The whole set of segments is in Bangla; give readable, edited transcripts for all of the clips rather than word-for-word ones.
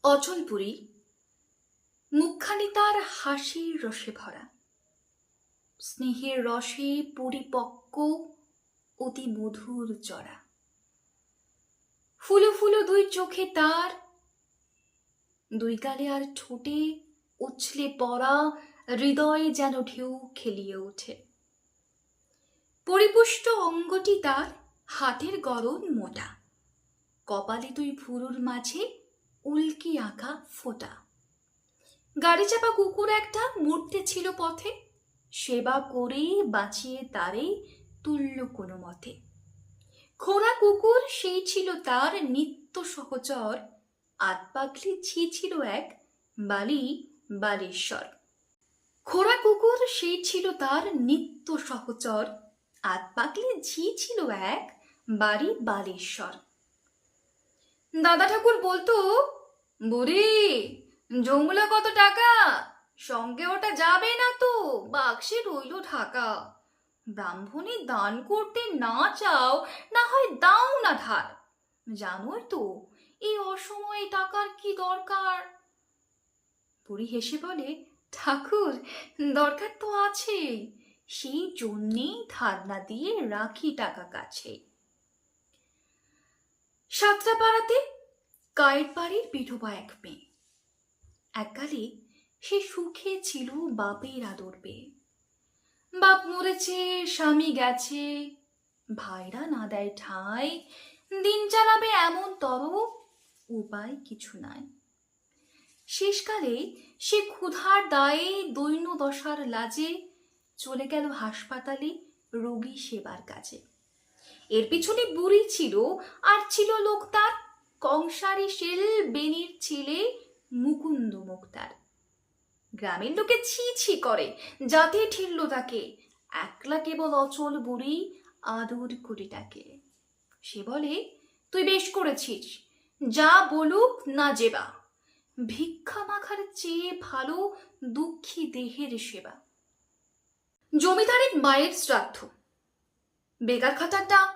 অচলপুরী, মুখখানি তার হাসির রসে ভরা, স্নেহের রসে পরিপক্ক, অতি মধুর চড়া। ফুলো ফুলো দুই চোখে তার, দুই গালে আর ঠোঁটে উছলে পড়া হৃদয়ে যেন ঢেউ খেলিয়ে ওঠে। পরিপুষ্ট অঙ্গটি তার হাতের গড়ন মোটা, কপালে দুই ভুরুর মাঝে উল্কি আঁকা ফোঁটা। গাড়ি চাপা কুকুর একটা মরতে ছিল পথে, সেবা করে বাঁচিয়ে তারে তুল্য কোনো মতে। খোঁড়া কুকুর সেই ছিল তার নিত্য সহচর, আতপাগলি ঝি ছিল এক বালি বালেশ্বর। খোঁড়া কুকুর সেই ছিল তার নিত্য সহচর, আতপাগলি ঝি ছিল এক বাড়ি বালেশ্বর। দাদা ঠাকুর বলতো, বুড়ি জমলা কত টাকা, সঙ্গে ওটা যাবে না তো, বাক্সে রইল ঢাকা। ব্রাহ্মণী দান করতে না চাও, না হয় দাও না ধার। জানোই তো এই অসময়ে টাকার কি দরকার। বুড়ি হেসে বলে, ঠাকুর দরকার তো আছে, সেই জন্যেই ধার না দিয়ে রাখি টাকা কাছে। সাতরাপাড়াতে কায়ের বাড়ির বিধবা এক মেয়ে। এককালে সে সুখে ছিল বাপের আদর পেয়ে। বাপ মরেছে, স্বামী গেছে, ভাইরা না দেয় ঠাঁই, দিন চালাবে এমন তর উপায় কিছু নাই। শেষকালে সে ক্ষুধার দায়ে দৈন্য দশার লাজে চলে গেল হাসপাতালে রোগী সেবার কাজে। এর পিছনে বুড়ি ছিল, আর ছিল লোক তার কংসারী শেল বেনির ছেলে মুকুন্দ মুক্তার। গ্রামের লোকে ছি ছি করে, যাতে ঠিলল তাকে, একলা কেবল অচল বুড়ি আদর করে ডাকে। সে বলে, তুই বেশ করেছিস, যা বলুক না যেবা, ভিক্ষা মাখার চেয়ে ভালো দুঃখী দেহের সেবা। জমিদারের মায়ের শ্রাদ্ধ, বেকার খাটার ডাক,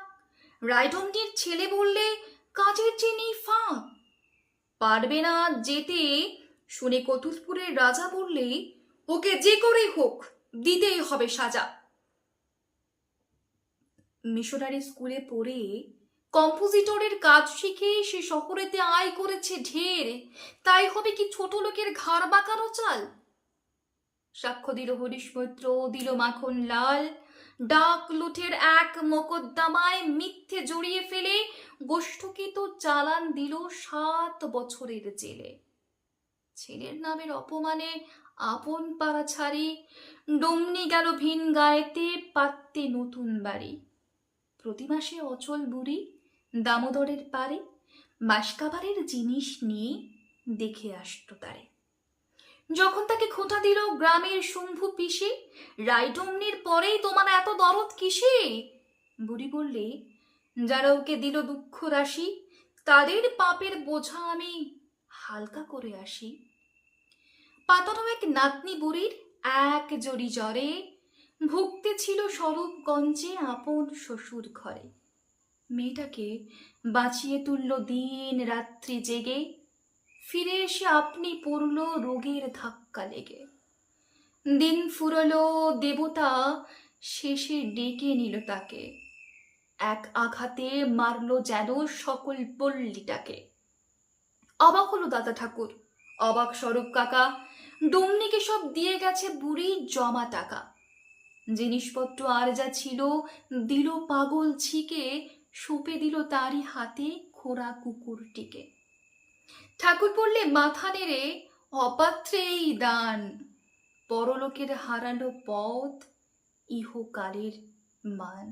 রায়ডন্ডির ছেলে বললে কাজের চেয়ে ফাঁক। পারবে না যেতে শুনে কতুলপুরের রাজা বললে, ওকে যে করে হোক দিতেই হবে সাজা। মিশনারি স্কুলে পড়ে কম্পোজিটরের কাজ শিখে সে শহরেতে আয় করেছে ঢের, তাই হবে কি ছোট লোকের ঘাড় বাঁকানো চাল। সাক্ষ্য দিল হরিশ মৈত্র, দিল মাখন লাল, ডাক লুঠের এক মোকদ্দমায় মিথ্যে জড়িয়ে ফেলে গোষ্ঠকে তো চালান দিল 7 বছরের জেলে। ছেলের নামের অপমানে আপন পাড়া ছাড়ি, ডমনি গেল ভিন গায়েতে পাততে নতুন বাড়ি। প্রতি মাসে অচল বুড়ি দামোদরের পারে মাসকাবারের জিনিস নিয়ে দেখে আসতো তারে। যখন তাকে খোঁটা দিল গ্রামের শম্ভু পিসে, রায়ডমনির পরেই তোমার এত দরদ কিসে? বুড়ি বললে, যারা ওকে দিল দুঃখ রাশি, তাদের পাপের বোঝা আমি হালকা করে আসি। পাতানো এক নাতনি বুড়ির এক জড়ি জ্বরে, ভুগতে ছিল স্বরূপগঞ্জে আপন শ্বশুর ঘরে। মেয়েটাকে বাঁচিয়ে তুলল দিন রাত্রি জেগে, ফিরে এসে আপনি পড়ল রোগের ধাক্কা লেগে। দিন ফুরলো, দেবতা শেষে ডেকে নিল তাকে, এক আঘাতে মারল যেন সকল পল্লীটাকে। অবাক হলো দাদা ঠাকুর, অবাক স্বরূপ কাকা, ডমনিকে সব দিয়ে গেছে বুড়ি জমা টাকা। জিনিসপত্র আর যা ছিল দিল পাগল ছিকে, সঁপে দিল তারই হাতে খোঁড়া কুকুরটিকে। ঠাকুর বললে, মাথা নেড়ে, অপাত্রে এই দান, পরলোকের হারানো পথ ইহকালের মান।